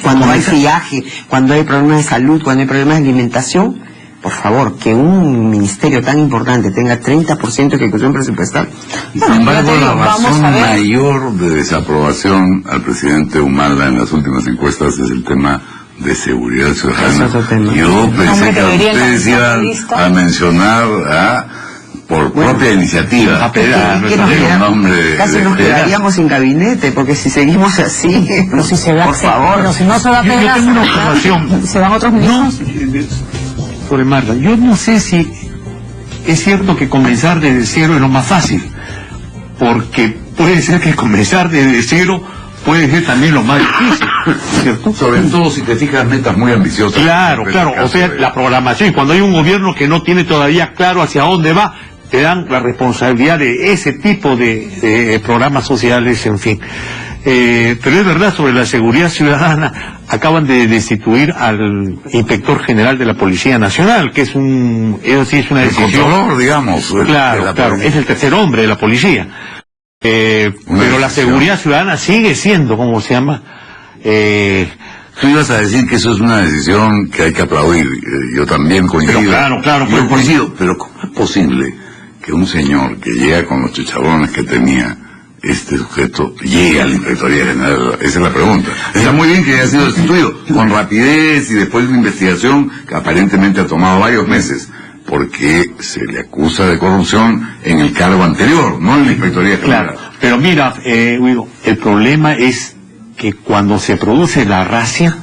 S3: Cuando hay friaje, cuando hay problemas de salud, cuando hay problemas de alimentación, por favor, que un ministerio tan importante tenga 30% de ejecución presupuestal.
S1: Sin embargo, la razón mayor de desaprobación al presidente Humala en las últimas encuestas es el tema de seguridad ciudadana. Yo pensé que ustedes iban a mencionar por propia iniciativa.
S3: Casi nos quedaríamos sin gabinete, porque si seguimos así,
S2: pero si se va,
S3: por favor.
S2: Pero si no se va a pegar,
S4: yo tengo una observación.
S2: ¿Se van otros ministros?
S4: Sobre Marta, yo no sé si es cierto que comenzar desde cero es lo más fácil, porque puede ser que comenzar desde cero puede ser también lo más difícil, ¿cierto?
S1: Sobre todo si te fijas metas muy ambiciosas.
S4: Claro, o sea, la programación, cuando hay un gobierno que no tiene todavía claro hacia dónde va, te dan la responsabilidad de ese tipo de programas sociales, en fin. Pero es verdad, sobre la seguridad ciudadana, acaban de destituir al inspector general de la Policía Nacional, que eso sí es una decisión.
S1: El controlador, digamos.
S4: Claro, es el tercer hombre de la policía. Pero la seguridad ciudadana sigue siendo, ¿cómo se llama?
S1: Tú ibas a decir que eso es una decisión que hay que aplaudir. Yo también coincido.
S4: Pero claro.
S1: Yo coincido, pero ¿cómo es posible que un señor que llega con los chicharrones que tenía este sujeto llegue a la Inspectoría General? Esa es la pregunta. Está muy bien que haya sido destituido con rapidez y después de una investigación que aparentemente ha tomado varios meses, porque se le acusa de corrupción en el cargo anterior, no en la Inspectoría General.
S4: Claro, pero mira, Guido, el problema es que cuando se produce la racia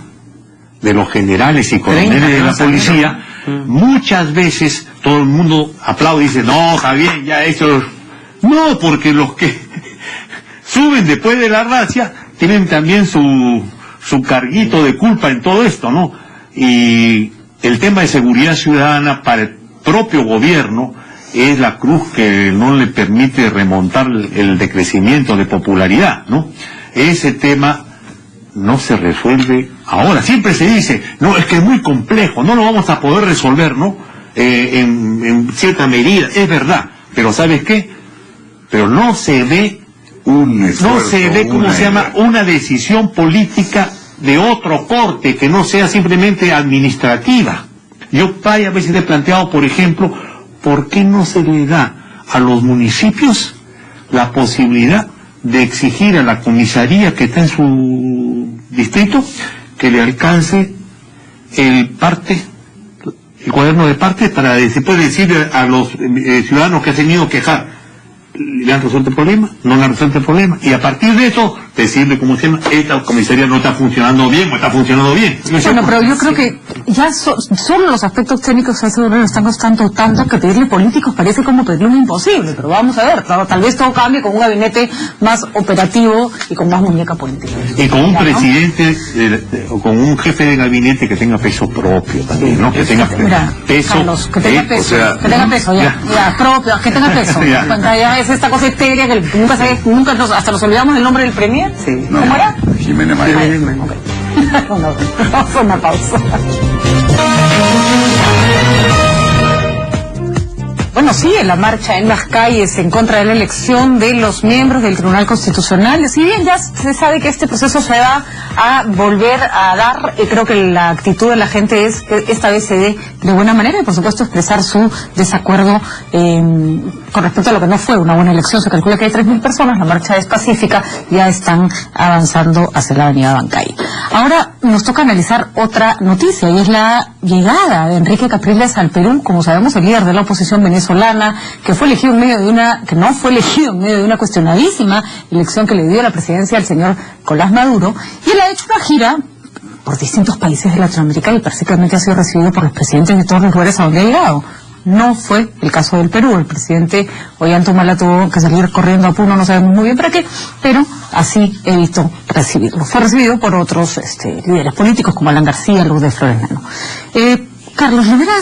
S4: de los generales y coroneles de la policía, muchas veces todo el mundo aplaude y dice, no, está bien, ya eso... No, porque los que suben después de la racia tienen también su carguito de culpa en todo esto, ¿no? Y el tema de seguridad ciudadana para el propio gobierno es la cruz que no le permite remontar el decrecimiento de popularidad, ¿no? Ese tema no se resuelve ahora. Siempre se dice, no, es que es muy complejo, no lo vamos a poder resolver, ¿no? En cierta medida, es verdad, pero ¿sabes qué? Pero no se ve ¿cómo se llama? Una decisión política de otro corte que no sea simplemente administrativa. Yo varias veces he planteado, por ejemplo, ¿por qué no se le da a los municipios la posibilidad de exigir a la comisaría que está en su distrito que le alcance el cuaderno de parte para se puede decir a los ciudadanos que han tenido que quejar? ¿Le han resuelto el problema? ¿No le han resuelto el problema? Y a partir de eso, decirle cómo se llama, esta comisaría no está funcionando bien o está funcionando bien.
S2: Bueno, pero yo creo que ya solo los aspectos técnicos están costando tanto que pedirle políticos parece como pedirle un imposible. Pero vamos a ver, claro, tal vez todo cambie con un gabinete más operativo y con más muñeca política.
S4: Y con un presidente o con un jefe de gabinete que tenga peso propio también, ¿no? Que tenga peso.
S2: Carlos, que tenga peso, que tenga peso, ya propio, que tenga peso. Ya es esta cosa etérea que nunca hasta nos olvidamos del nombre del premier.
S3: Sí.
S2: ¿Cómo era?
S1: Jiménez Mayo.
S2: Okay. Vamos a una pausa. Bueno, sigue la marcha en las calles en contra de la elección de los miembros del Tribunal Constitucional. Si bien ya se sabe que este proceso se va a volver a dar, creo que la actitud de la gente es que esta vez se dé de buena manera y por supuesto expresar su desacuerdo con respecto a lo que no fue una buena elección. Se calcula que hay 3.000 personas, la marcha es pacífica, ya están avanzando hacia la avenida Bancay. Ahora nos toca analizar otra noticia y es la llegada de Enrique Capriles al Perú. Como sabemos, el líder de la oposición venezolana, que fue elegido en medio de que no fue elegido en medio de una cuestionadísima elección que le dio la presidencia al señor Nicolás Maduro, y él ha hecho una gira por distintos países de Latinoamérica y prácticamente ha sido recibido por los presidentes de todos los lugares a donde ha llegado. No fue el caso del Perú. El presidente Ollanta Humala tuvo que salir corriendo a Puno, no sabemos muy bien para qué, pero así evitó recibirlo. Fue recibido por otros líderes políticos como Alan García, Lourdes Flores Nano. Carlos, ¿le hubiera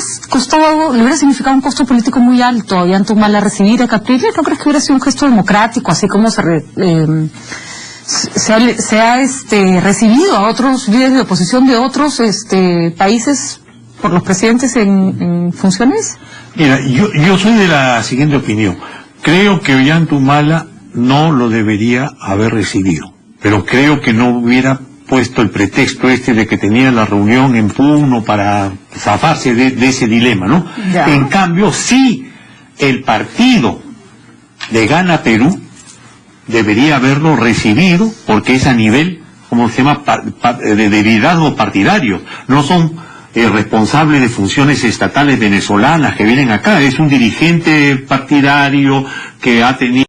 S2: significado un costo político muy alto a Ollanta Humala recibir a Capriles? ¿No crees que hubiera sido un gesto democrático, así como se ha recibido a otros líderes de oposición de otros países por los presidentes en funciones?
S4: Mira, yo soy de la siguiente opinión. Creo que Ollanta Humala no lo debería haber recibido, pero creo que no hubiera puesto el pretexto de que tenía la reunión en Puno para zafarse de ese dilema, ¿no?
S2: Ya.
S4: En cambio, sí, el partido de Gana Perú debería haberlo recibido, porque es a nivel, ¿cómo se llama?, de liderazgo partidario. No son responsables de funciones estatales venezolanas que vienen acá. Es un dirigente partidario que ha tenido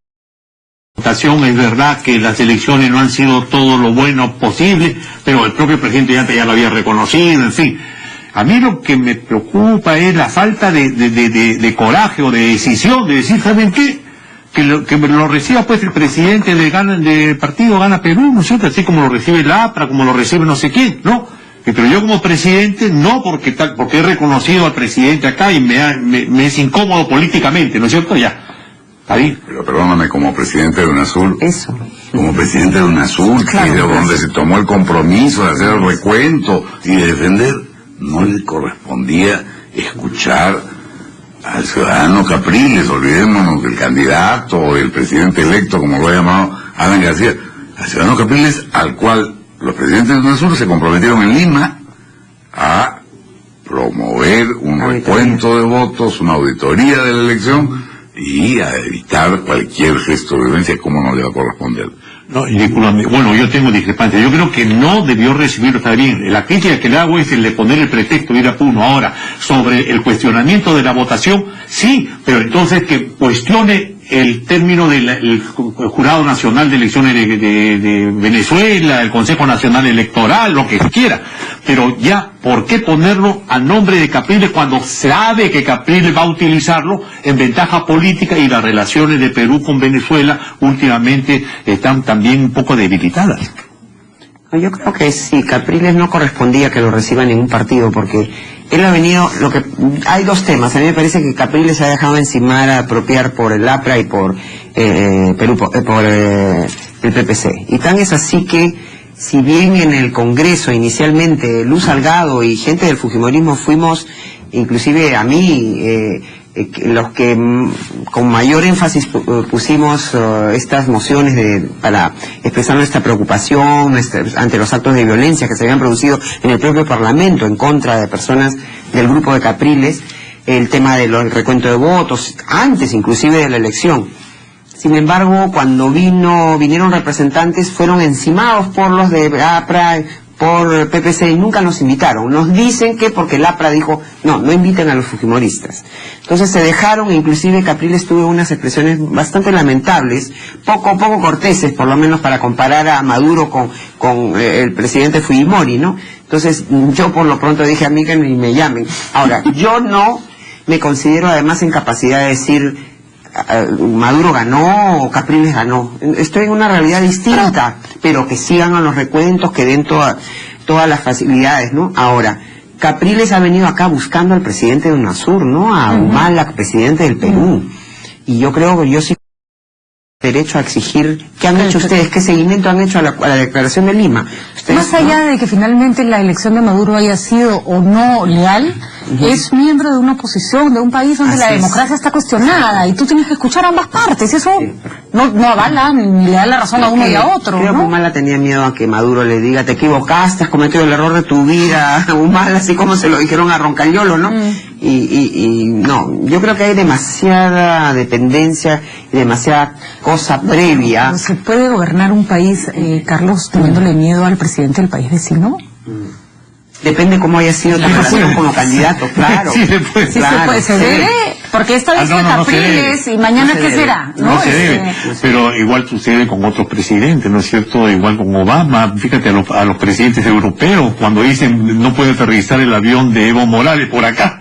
S4: votación. Es verdad que las elecciones no han sido todo lo bueno posible, pero el propio presidente ya lo había reconocido, en fin. A mí lo que me preocupa es la falta de coraje o de decisión, de decir, ¿saben qué? Que lo reciba pues el presidente del partido Gana Perú, ¿no es cierto? Así como lo recibe el APRA, como lo recibe no sé quién, ¿no? Pero yo como presidente, no porque he reconocido al presidente acá y me es incómodo políticamente, ¿no es cierto? Ya, está bien.
S1: Pero perdóname, como presidente de UNASUR,
S3: Eso.
S1: como presidente de UNASUR,
S2: Claro,
S1: que donde se tomó el compromiso de hacer el recuento y de defender, no le correspondía escuchar al ciudadano Capriles. Olvidémonos del candidato o del presidente electo, como lo ha llamado Alan García, al ciudadano Capriles, al cual los presidentes de UNASUR se comprometieron en Lima a promover un recuento de votos, una auditoría de la elección y a evitar cualquier gesto de violencia, como no le va a corresponder.
S4: No, y discúlpame, bueno, yo tengo discrepancia. Yo creo que no debió recibirlo, está bien. La crítica que le hago es el de poner el pretexto de ir a Puno. Ahora, sobre el cuestionamiento de la votación, sí, pero entonces que cuestione el término del Jurado Nacional de Elecciones de Venezuela, el Consejo Nacional Electoral, lo que quiera. Pero ya, ¿por qué ponerlo a nombre de Capriles cuando sabe que Capriles va a utilizarlo en ventaja política y las relaciones de Perú con Venezuela últimamente están también un poco debilitadas?
S3: Yo creo que sí, Capriles no correspondía que lo reciba ningún partido, porque él ha venido, hay dos temas. A mí me parece que Capriles se ha dejado encimar a apropiar por el APRA y por Perú, por el PPC. Y tan es así que, si bien en el Congreso inicialmente Luz Salgado y gente del fujimorismo fuimos, inclusive a mí, los que con mayor énfasis pusimos estas mociones para expresar nuestra preocupación ante los actos de violencia que se habían producido en el propio Parlamento en contra de personas del grupo de Capriles, el tema del recuento de votos, antes inclusive de la elección. Sin embargo, cuando vinieron representantes, fueron encimados por los de APRA, por PPC, y nunca nos invitaron. Nos dicen que porque el APRA dijo, no inviten a los fujimoristas. Entonces se dejaron, e inclusive Capriles tuvo unas expresiones bastante lamentables, poco corteses, por lo menos para comparar a Maduro con el presidente Fujimori, ¿no? Entonces yo por lo pronto dije, a mí que ni me llamen. Ahora, yo no me considero además en capacidad de decir Maduro ganó o Capriles ganó. Estoy en una realidad distinta, pero que sigan a los recuentos, que den todas las facilidades, ¿no? Ahora, Capriles ha venido acá buscando al presidente de UNASUR, ¿no? A Humala, presidente del Perú. Y yo creo que yo sí derecho a exigir qué han hecho ustedes, qué seguimiento han hecho a la declaración de Lima.
S2: Más allá de que finalmente la elección de Maduro haya sido o no legal, es miembro de una oposición, de un país donde la democracia está cuestionada, y tú tienes que escuchar a ambas partes. Eso no avala ni le da la razón a uno y a otro.
S3: Creo que Humala tenía miedo a que Maduro le diga, te equivocaste, has cometido el error de tu vida, Humala, así como se lo dijeron a Roncaliolo, ¿no? Y no, yo creo que hay demasiada dependencia y demasiada cosa previa.
S2: ¿Se puede gobernar un país, Carlos, teniéndole miedo al presidente del país vecino?
S3: Depende cómo haya sido tu relación como candidato, claro.
S4: Sí se puede.
S2: Sí, claro, se debe, porque esta vez fue Capriles y mañana ¿qué será?
S4: No se debe, pero igual sucede con otros presidentes, ¿no es cierto? Igual con Obama, fíjate a los presidentes europeos, cuando dicen no puede aterrizar el avión de Evo Morales por acá,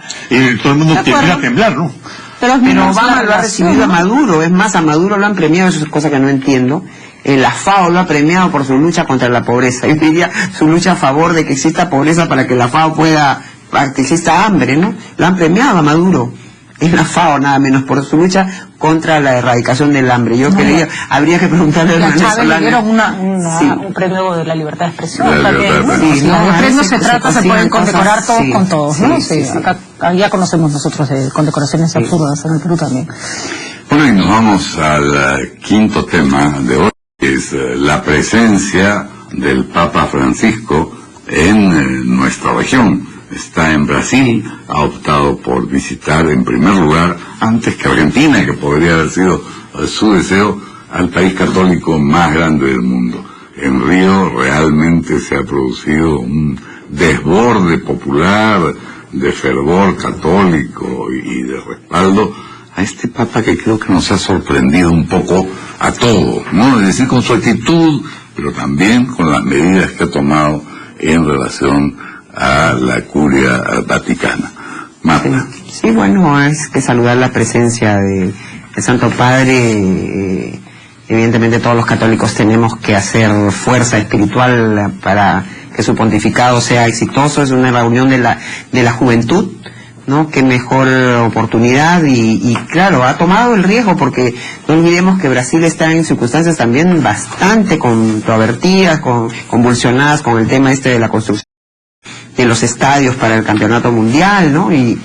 S4: todo el mundo empieza a temblar, ¿no?
S3: Pero Obama lo ha recibido a Maduro, es más, a Maduro lo han premiado, eso es cosa que no entiendo. La FAO lo ha premiado por su lucha contra la pobreza. Yo diría su lucha a favor de que exista pobreza para que la FAO para que exista hambre, ¿no? Lo han premiado a Maduro. Es la FAO nada menos por su lucha contra la erradicación del hambre. Yo creía, habría que preguntarle a los
S2: Chávez le dieron un premio de la libertad de expresión también, ¿no?
S3: Sí,
S2: si de premios se trata, se pueden
S3: cosas,
S2: condecorar todos con todos, ¿no?
S3: Sí.
S2: Acá ya conocemos nosotros condecoraciones absurdas en el Perú también.
S1: Bueno, y nos vamos al quinto tema de hoy, que es la presencia del Papa Francisco en nuestra región. Está en Brasil, ha optado por visitar en primer lugar, antes que Argentina, que podría haber sido su deseo, al país católico más grande del mundo. En Río realmente se ha producido un desborde popular, de fervor católico y de respaldo a este Papa que creo que nos ha sorprendido un poco a todos, ¿no? Es decir, con su actitud, pero también con las medidas que ha tomado en relación a la curia vaticana. Marta.
S3: Sí, bueno, es que saludar la presencia del Santo Padre. Evidentemente todos los católicos tenemos que hacer fuerza espiritual para que su pontificado sea exitoso. Es una reunión de la juventud, ¿no? Qué mejor oportunidad y claro, ha tomado el riesgo, porque no olvidemos que Brasil está en circunstancias también bastante controvertidas, convulsionadas con el tema de la construcción de los estadios para el campeonato mundial, ¿no? Y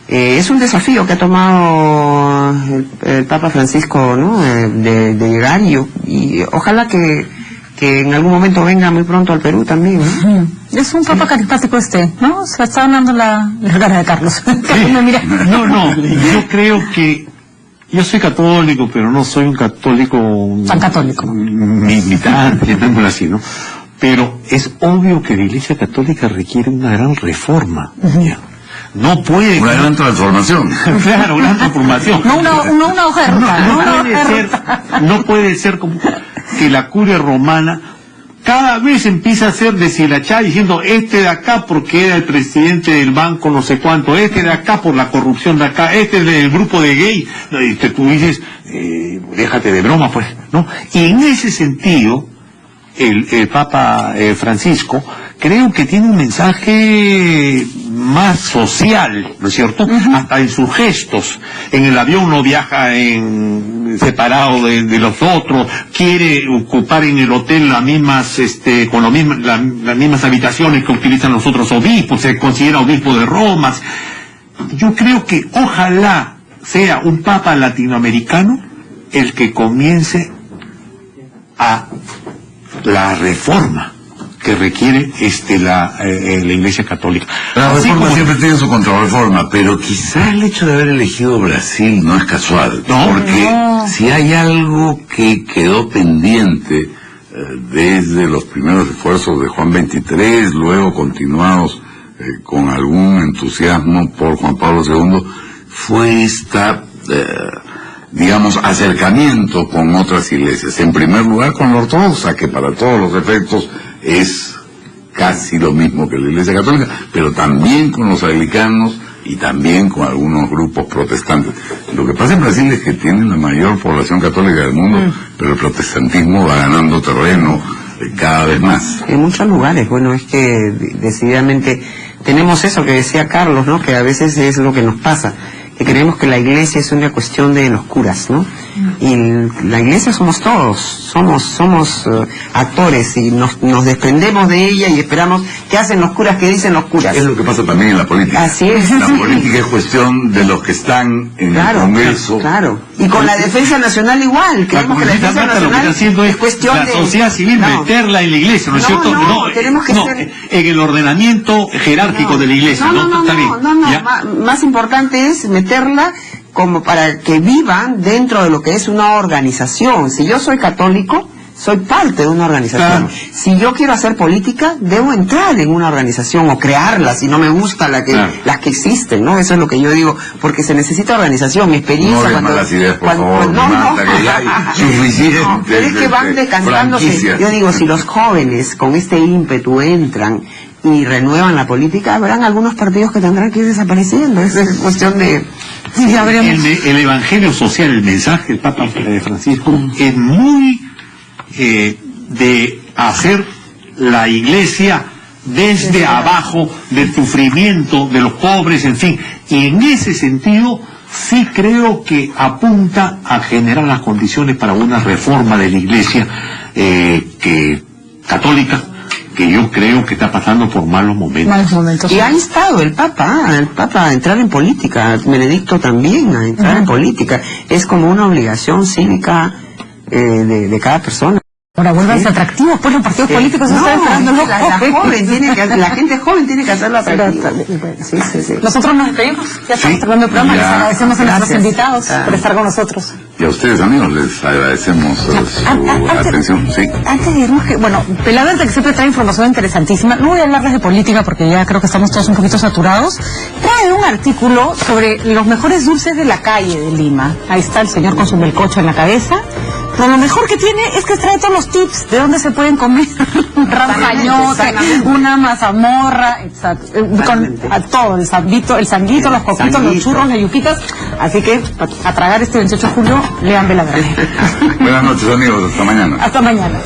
S3: es un desafío que ha tomado el Papa Francisco, ¿no? De llegar y ojalá que en algún momento venga muy pronto al Perú también, ¿no?
S2: Es un Papa carismático ¿no? Se está ganando la cara de Carlos. Carlos, mira.
S4: No, yo creo que yo soy católico, pero no soy un católico
S2: tan católico,
S4: militante, llamémoslo así, ¿no? Pero es obvio que la Iglesia Católica requiere una gran reforma. No puede...
S1: Una gran transformación.
S4: Claro, una transformación.
S2: No una oferta.
S4: No puede ser como que la curia romana cada vez empieza a ser deshilachada diciendo este de acá porque era el presidente del banco no sé cuánto, este de acá por la corrupción de acá, este del grupo de gay, que tú dices, déjate de broma pues, ¿no? Y en ese sentido, el Papa Francisco creo que tiene un mensaje más social, ¿no es cierto? Hasta en sus gestos. En el avión no viaja separado de los otros, quiere ocupar en el hotel las mismas habitaciones que utilizan los otros obispos, se considera obispo de Roma. Yo creo que ojalá sea un Papa latinoamericano el que comience a la reforma que requiere la Iglesia Católica.
S1: La reforma siempre tiene su contrarreforma, pero quizá el hecho de haber elegido Brasil no es casual, porque si hay algo que quedó pendiente desde los primeros esfuerzos de Juan XXIII, luego continuados con algún entusiasmo por Juan Pablo II, fue digamos, acercamiento con otras iglesias. En primer lugar con la ortodoxa, que para todos los efectos es casi lo mismo que la Iglesia Católica, pero también con los anglicanos y también con algunos grupos protestantes. Lo que pasa en Brasil es que tienen la mayor población católica del mundo, pero el protestantismo va ganando terreno cada vez más.
S3: En muchos lugares, bueno, es que decididamente tenemos eso que decía Carlos, ¿no? Que a veces es lo que nos pasa, que creemos que la iglesia es una cuestión de los curas, ¿no? Y la iglesia somos todos, somos actores y nos desprendemos de ella y esperamos qué hacen los curas, qué dicen los curas.
S1: Es lo que pasa también en la política.
S3: Así es.
S1: La política es cuestión de los que están en el Congreso.
S3: Claro. Y con la defensa nacional igual, creemos que la defensa nacional
S4: es cuestión
S3: de...
S4: La sociedad civil meterla en la iglesia, ¿no es cierto?
S3: Tenemos que ser...
S4: en el ordenamiento jerárquico de la iglesia,
S3: Más importante es meterla como para que vivan dentro de lo que es una organización. Si yo soy católico, soy parte de una organización. Claro. Si yo quiero hacer política, debo entrar en una organización o crearla, si no me gusta las que existen, ¿no? Eso es lo que yo digo, porque se necesita organización. Mi experiencia...
S1: No malas ideas, por favor, que ya hay suficiente.
S3: Pero es que van decantándose. Yo digo, si los jóvenes con este ímpetu entran y renuevan la política, habrán algunos partidos que tendrán que ir desapareciendo. Es cuestión de...
S4: Sí, el evangelio social, el mensaje del Papa Francisco es muy de hacer la iglesia desde abajo, del sufrimiento de los pobres, en fin. Y en ese sentido sí creo que apunta a generar las condiciones para una reforma de la iglesia católica, que yo creo que está pasando por malos momentos.
S3: Y ha instado el Papa a entrar en política, Benedicto también a entrar en política. Es como una obligación cívica de cada persona.
S2: Ahora vuélvanse atractivos, pues los partidos políticos se están esperando los jóvenes.
S3: La gente joven tiene que hacerlo atractivo. Sí.
S2: Nosotros nos despedimos, ya estamos terminando el programa, les agradecemos a nuestros invitados por estar con nosotros.
S1: Y a ustedes, amigos, les agradecemos su atención. Sí.
S2: Antes de irnos, Pelada, que siempre trae información interesantísima, no voy a hablarles de política porque ya creo que estamos todos un poquito saturados, trae un artículo sobre los mejores dulces de la calle de Lima. Ahí está el señor con su melcocho en la cabeza. Pero lo mejor que tiene es que trae todos los tips de dónde se pueden comer un rampañote, una mazamorra, exacto, con todo, el sanguito, los coquitos, los churros, las yuquitas. Así que, a tragar este 28 de julio, lean Vela Verde.
S1: Buenas noches, amigos, hasta mañana.
S2: Hasta mañana.